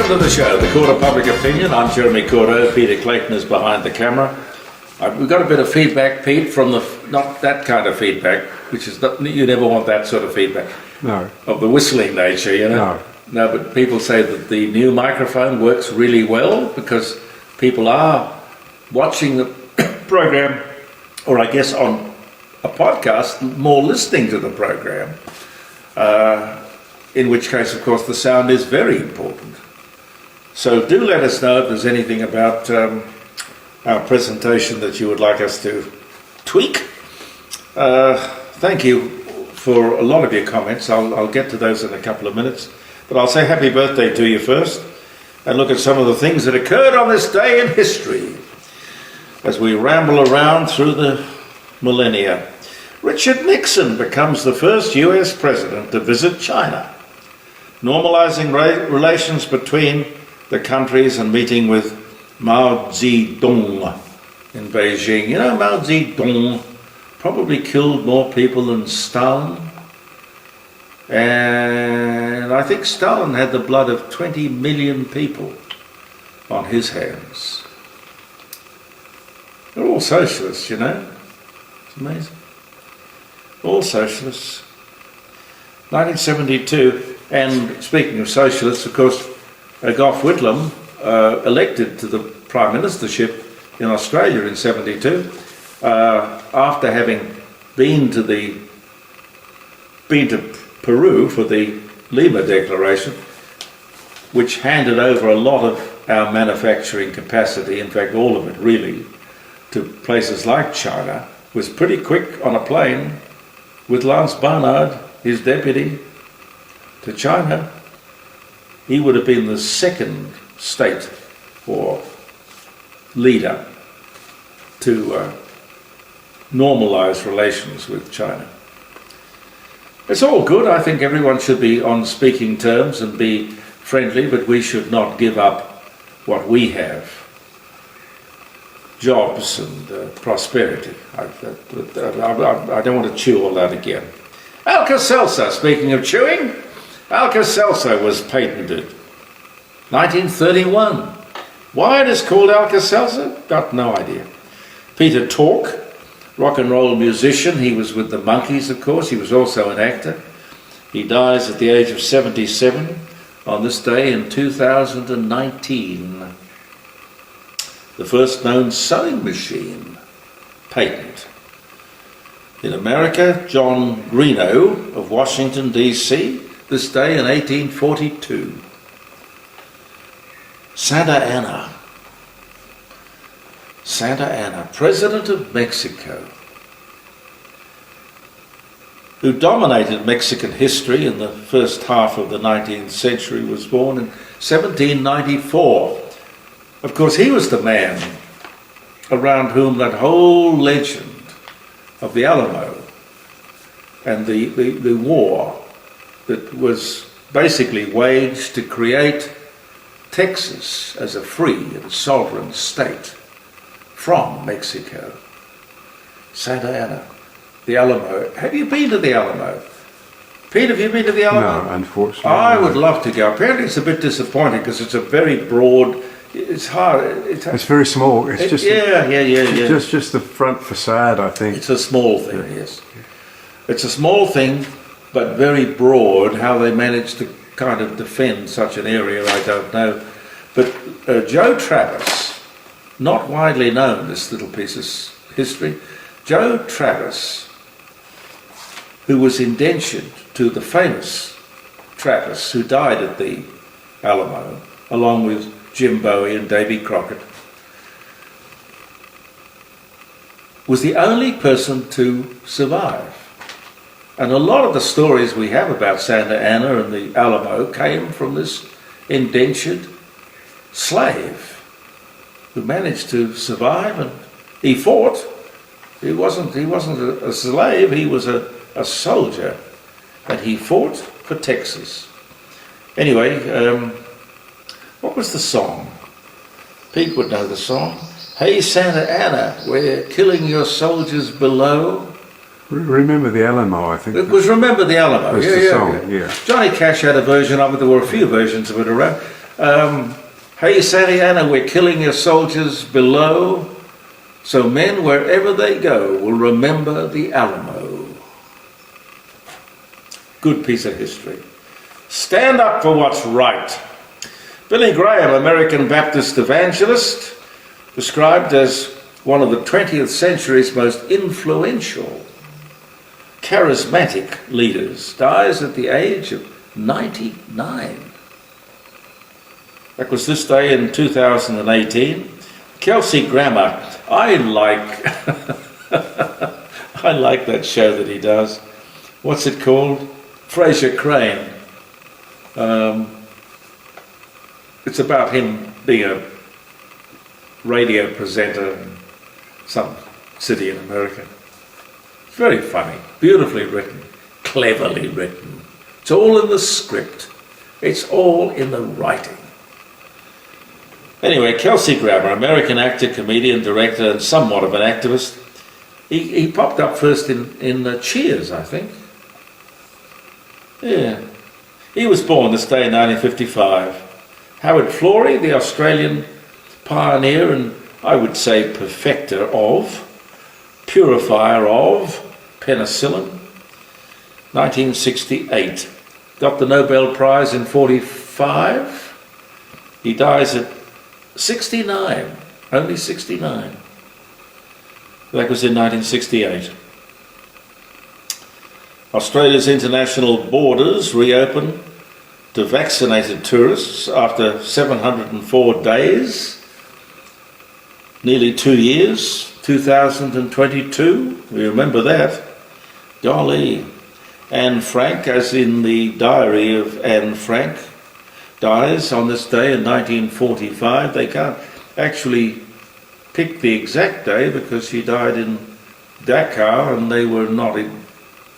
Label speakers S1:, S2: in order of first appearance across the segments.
S1: Welcome to the show, The Court of Public Opinion. I'm Jeremy Cordo. Peter Clayton is behind the camera. We've got a bit of feedback, Pete, from not that kind of feedback, which is you never want that sort of feedback.
S2: No.
S1: Of the whistling nature, you know. No, but people say that the new microphone works really well because people are watching the program, or I guess on a podcast, more listening to the program. In which case, of course, the sound is very important. So do let us know if there's anything about our presentation that you would like us to tweak. Thank you for a lot of your comments. I'll get to those in a couple of minutes. But I'll say happy birthday to you first and look at some of the things that occurred on this day in history as we ramble around through the millennia. Richard Nixon becomes the first US president to visit China, normalizing relations between the countries and meeting with Mao Zedong in Beijing. You know, Mao Zedong probably killed more people than Stalin. And I think Stalin had the blood of 20 million people on his hands. They're all socialists, you know. It's amazing. All socialists. 1972. And speaking of socialists, of course, Gough Whitlam, elected to the prime ministership in Australia in 72, after having been to Peru for the Lima Declaration, which handed over a lot of our manufacturing capacity, in fact all of it really, to places like China, was pretty quick on a plane with Lance Barnard, his deputy, to China. He would have been the second state or leader to normalize relations with China. It's all good. I think everyone should be on speaking terms and be friendly, but we should not give up what we have. Jobs and prosperity. I don't want to chew all that again. Alka-Seltzer, speaking of chewing, Alka-Seltzer was patented 1931. Why it is called Alka-Seltzer? Got no idea. Peter Tork, rock and roll musician. He was with the Monkees, of course. He was also an actor. He dies at the age of 77 on this day in 2019. The first known sewing machine patent. In America, John Greenough of Washington, D.C., this day in 1842. Santa Anna, President of Mexico, who dominated Mexican history in the first half of the 19th century, was born in 1794. Of course, he was the man around whom that whole legend of the Alamo and the war that was basically waged to create Texas as a free and sovereign state from Mexico. Santa Anna, the Alamo. Have you been to the Alamo? Pete, have you been to the Alamo?
S2: No, unfortunately.
S1: I would love to go. Apparently it's a bit disappointing because it's a very broad, it's hard.
S2: It's very small. It's just
S1: Just
S2: the front facade, I think.
S1: It's a small thing, yes. It's a small thing, but very broad. How they managed to kind of defend such an area, I don't know. But Joe Travis, not widely known, this little piece of history, Joe Travis, who was indentured to the famous Travis, who died at the Alamo, along with Jim Bowie and Davy Crockett, was the only person to survive. And a lot of the stories we have about Santa Anna and the Alamo came from this indentured slave who managed to survive, and he fought. He wasn't a slave, he was a soldier, and he fought for Texas. Anyway, what was the song? Pete would know the song. Hey Santa Anna, we're killing your soldiers below.
S2: Remember the Alamo, I think.
S1: It was Remember the Alamo.
S2: That's the song, yeah.
S1: Johnny Cash had a version of it. There were a few versions of it around. Hey Santa Ana, we're killing your soldiers below, so men wherever they go will remember the Alamo. Good piece of history. Stand up for what's right. Billy Graham, American Baptist evangelist, described as one of the 20th century's most influential, charismatic leaders, dies at the age of 99. That was this day in 2018. Kelsey Grammer, I like that show that he does. What's it called? Fraser Crane. It's about him being a radio presenter in some city in America. It's very funny, beautifully written, cleverly written. It's all in the script. It's all in the writing. Anyway, Kelsey Grammer, American actor, comedian, director, and somewhat of an activist. He popped up first in Cheers, I think. Yeah. He was born this day in 1955. Howard Florey, the Australian pioneer and I would say perfecter of, purifier of penicillin, 1968. Got the Nobel Prize in 45. He dies at 69, only 69. That was in 1968. Australia's international borders reopen to vaccinated tourists after 704 days, nearly 2 years, 2022, we remember that. Golly. Anne Frank, as in the diary of Anne Frank, dies on this day in 1945. They can't actually pick the exact day because she died in Dakar and they were not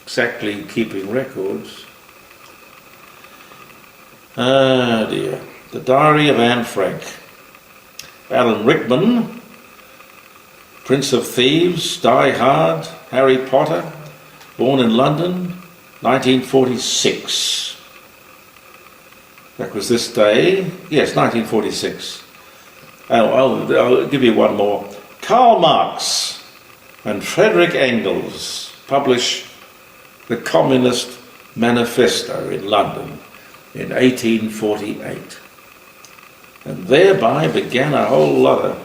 S1: exactly keeping records. Ah dear. The Diary of Anne Frank. Alan Rickman, Prince of Thieves, Die Hard, Harry Potter, born in London, 1946. That was this day. Yes, 1946. I'll give you one more. Karl Marx and Friedrich Engels publish the Communist Manifesto in London in 1848. And thereby began a whole lot of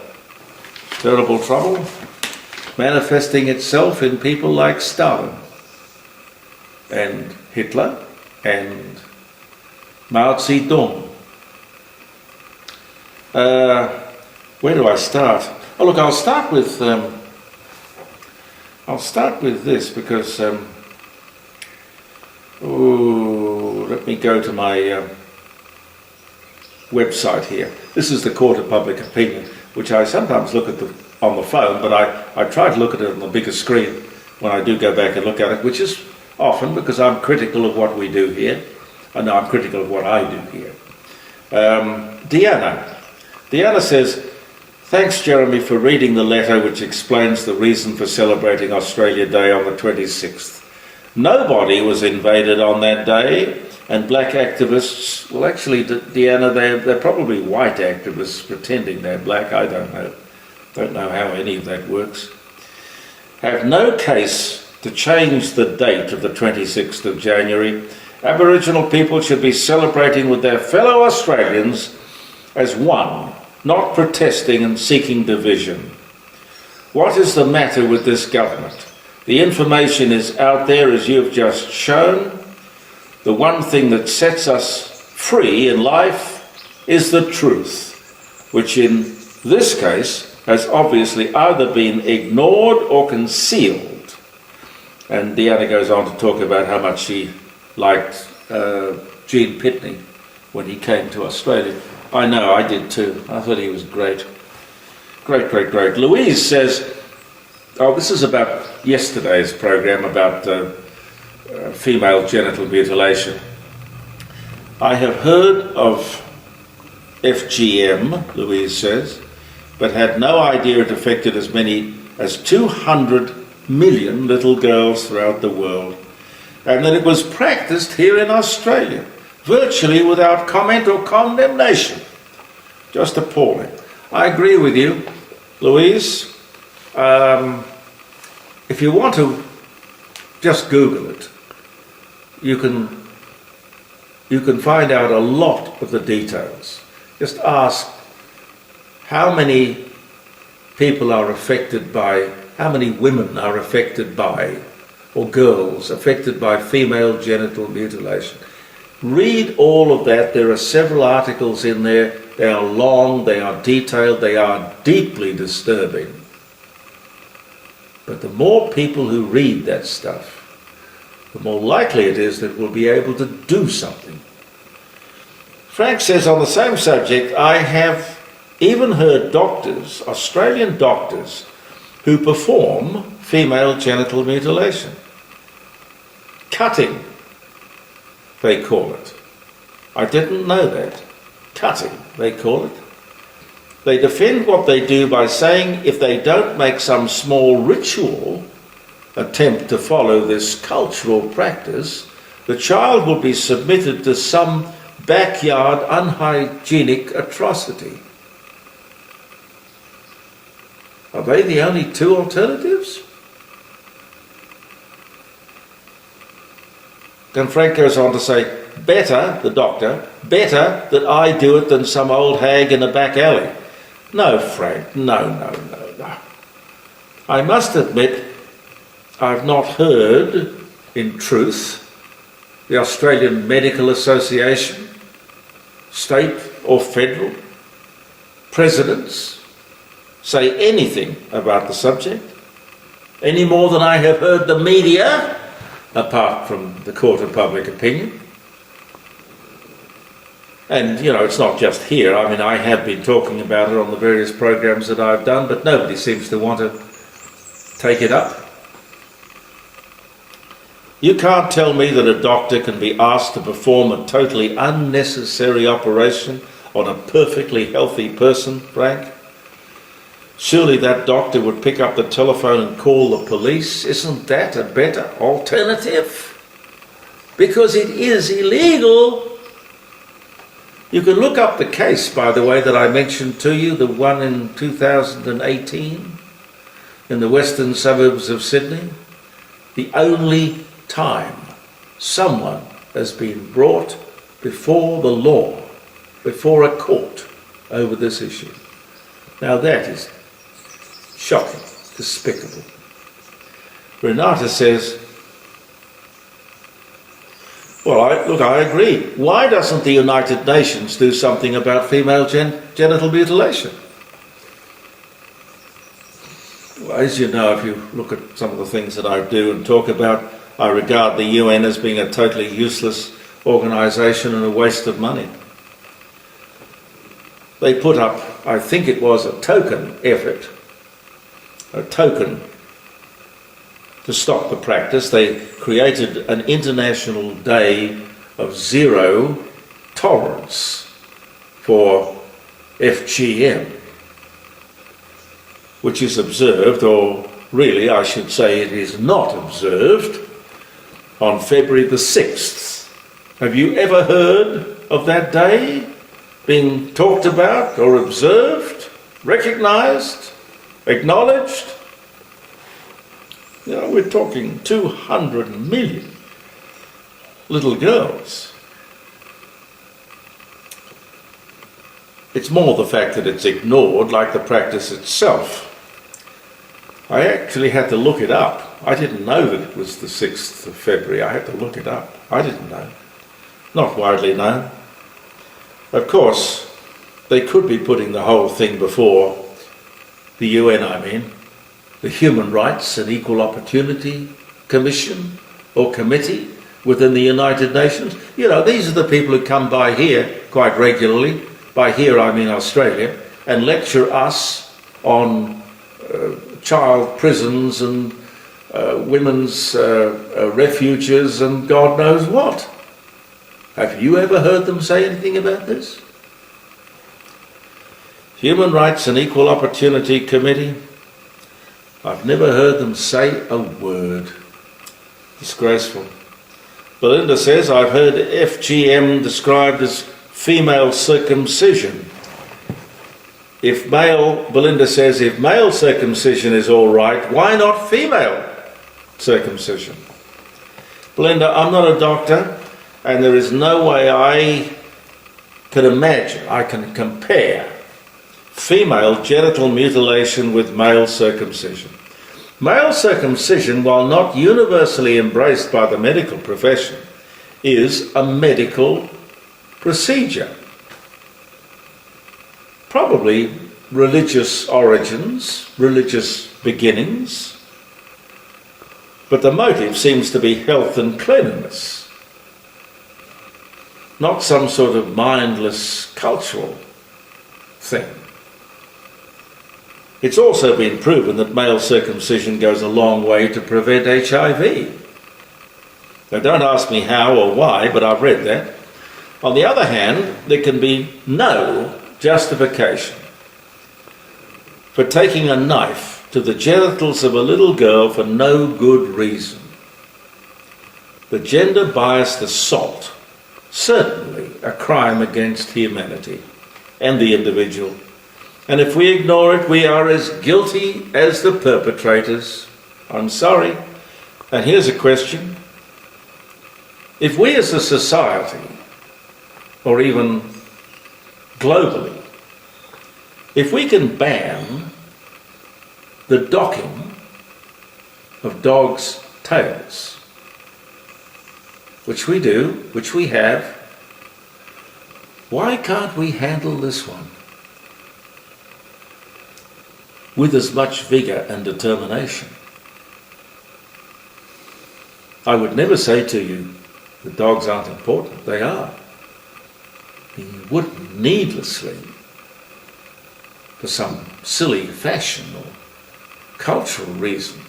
S1: terrible trouble, manifesting itself in people like Stalin and Hitler and Mao Zedong. Where do I start? Oh look, I'll start with this because let me go to my website here. This is the Court of Public Opinion, which I sometimes look at on the phone, but I try to look at it on the bigger screen when I do go back and look at it, which is often because I'm critical of what we do here. I know I'm critical of what I do here. Deanna says, thanks Jeremy for reading the letter which explains the reason for celebrating Australia Day on the 26th. Nobody was invaded on that day, and black activists, well actually Deanna, they're probably white activists pretending they're black, I don't know how any of that works, have no case to change the date of the 26th of January. Aboriginal people should be celebrating with their fellow Australians as one, not protesting and seeking division. What is the matter with this government? The information is out there as you've just shown. The one thing that sets us free in life is the truth, which in this case has obviously either been ignored or concealed. And Deanna goes on to talk about how much she liked Gene Pitney when he came to Australia. I know, I did too. I thought he was great. Great. Louise says, oh, this is about yesterday's program about female genital mutilation. I have heard of FGM, Louise says, but had no idea it affected as many as 200 million little girls throughout the world, and that it was practiced here in Australia. virtually without comment or condemnation. Just appalling. I agree with you, Louise. If you want to just Google it, you can find out a lot of the details. Just ask how many people are affected by, how many women are affected by, or girls affected by female genital mutilation. Read all of that. There are several articles in there. They are long, they are detailed, they are deeply disturbing. But the more people who read that stuff, the more likely it is that we'll be able to do something. Frank says on the same subject, I have even heard doctors, Australian doctors, who perform female genital mutilation. Cutting, they call it. I didn't know that. Cutting, they call it. They defend what they do by saying if they don't make some small ritual attempt to follow this cultural practice, the child will be submitted to some backyard unhygienic atrocity. Are they the only two alternatives? Then Frank goes on to say, better, the doctor, better that I do it than some old hag in a back alley. No, Frank, no. I must admit, I've not heard, in truth, the Australian Medical Association, state or federal, presidents say anything about the subject, any more than I have heard the media, apart from the court of public opinion. And, you know, it's not just here. I mean, I have been talking about it on the various programs that I've done, but nobody seems to want to take it up. You can't tell me that a doctor can be asked to perform a totally unnecessary operation on a perfectly healthy person, Frank. Surely that doctor would pick up the telephone and call the police. Isn't that a better alternative? Because it is illegal. You can look up the case, by the way, that I mentioned to you, the one in 2018 in the western suburbs of Sydney. The only time someone has been brought before the law, before a court, over this issue. Now that is shocking, despicable. Renata says, well, I agree. Why doesn't the United Nations do something about female genital mutilation? Well, as you know, if you look at some of the things that I do and talk about, I regard the UN as being a totally useless organisation and a waste of money. They put up, I think it was a token effort, a token to stop the practice. They created an international day of zero tolerance for FGM, which is observed, or really I should say it is not observed, on February the 6th. Have you ever heard of that day being talked about or observed, recognised, acknowledged? You know, we're talking 200 million little girls. It's more the fact that it's ignored, like the practice itself. I actually had to look it up. I didn't know that it was the 6th of February. I had to look it up. I didn't know. Not widely known. Of course, they could be putting the whole thing before the UN, the Human Rights and Equal Opportunity Commission or Committee within the United Nations. You know, these are the people who come by here quite regularly, by here I mean Australia, and lecture us on child prisons and women's refuges and God knows what. Have you ever heard them say anything about this? Human Rights and Equal Opportunity Committee? I've never heard them say a word. Disgraceful. Belinda says, I've heard FGM described as female circumcision. Belinda says, if male circumcision is all right, why not female circumcision? Belinda, I'm not a doctor, and there is no way I can compare female genital mutilation with male circumcision. Male circumcision, while not universally embraced by the medical profession, is a medical procedure. Probably religious origins, religious beginnings, but the motive seems to be health and cleanliness, not some sort of mindless cultural thing. It's also been proven that male circumcision goes a long way to prevent HIV. Now, don't ask me how or why, but I've read that. On the other hand, there can be no justification for taking a knife to the genitals of a little girl for no good reason. The gender-biased assault, certainly a crime against humanity and the individual. And if we ignore it, we are as guilty as the perpetrators. I'm sorry. And here's a question. If we as a society, or even globally, if we can ban the docking of dogs' tails, which we do, which we have, why can't we handle this one with as much vigour and determination? I would never say to you that dogs aren't important. They are. You wouldn't needlessly, for some silly fashion or cultural reason,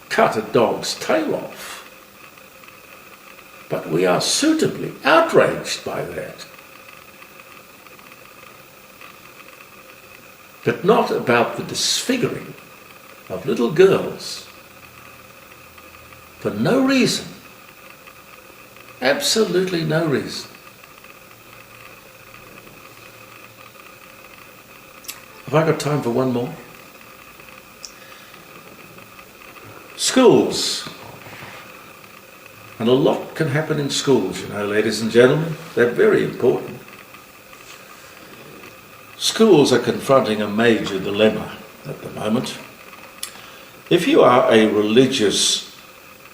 S1: cut a dog's tail off. But we are suitably outraged by that. But not about the disfiguring of little girls for no reason. Absolutely no reason. Have I got time for one more? Schools. And a lot can happen in schools, you know, ladies and gentlemen. They're very important. Schools are confronting a major dilemma at the moment. If you are a religious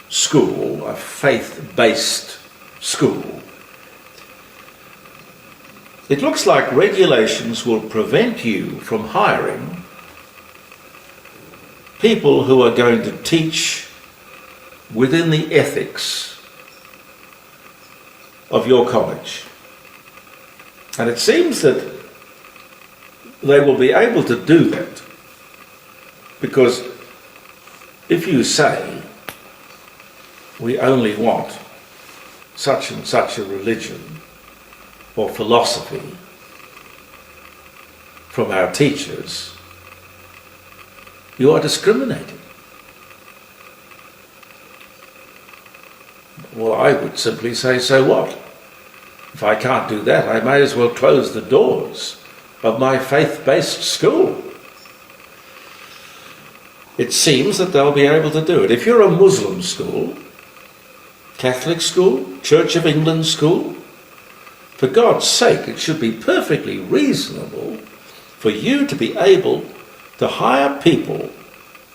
S1: school, a faith-based school, it looks like regulations will prevent you from hiring people who are going to teach within the ethics of your college. And it seems that they will be able to do that because if you say, we only want such and such a religion or philosophy from our teachers, you are discriminating. Well, I would simply say, so what? If I can't do that, I may as well close the doors of my faith-based school. It seems that they'll be able to do it. If you're a Muslim school, Catholic school, Church of England school, for God's sake, it should be perfectly reasonable for you to be able to hire people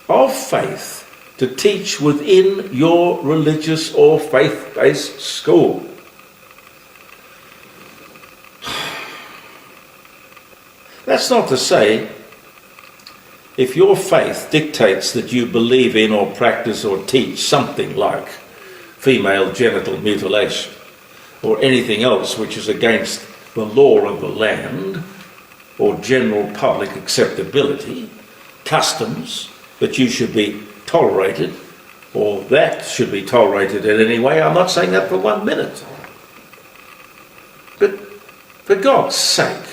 S1: of faith to teach within your religious or faith-based school. That's not to say if your faith dictates that you believe in or practice or teach something like female genital mutilation or anything else which is against the law of the land or general public acceptability, customs that you should be tolerated or that should be tolerated in any way. I'm not saying that for 1 minute. But for God's sake,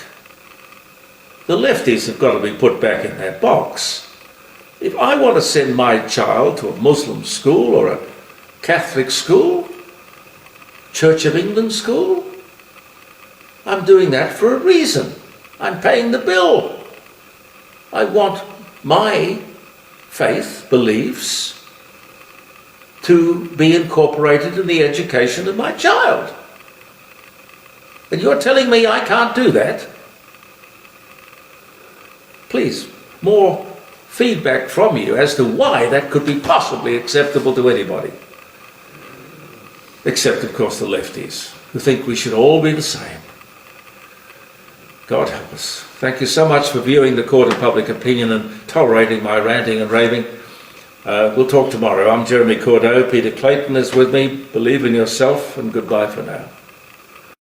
S1: the lefties have got to be put back in their box. If I want to send my child to a Muslim school or a Catholic school, Church of England school? I'm doing that for a reason. I'm paying the bill. I want my faith, beliefs, to be incorporated in the education of my child. And you're telling me I can't do that? Please, more feedback from you as to why that could be possibly acceptable to anybody. Except, of course, the lefties, who think we should all be the same. God help us. Thank you so much for viewing the Court of Public Opinion and tolerating my ranting and raving. We'll talk tomorrow. I'm Jeremy Cordeaux. Peter Clayton is with me. Believe in yourself, and goodbye for now.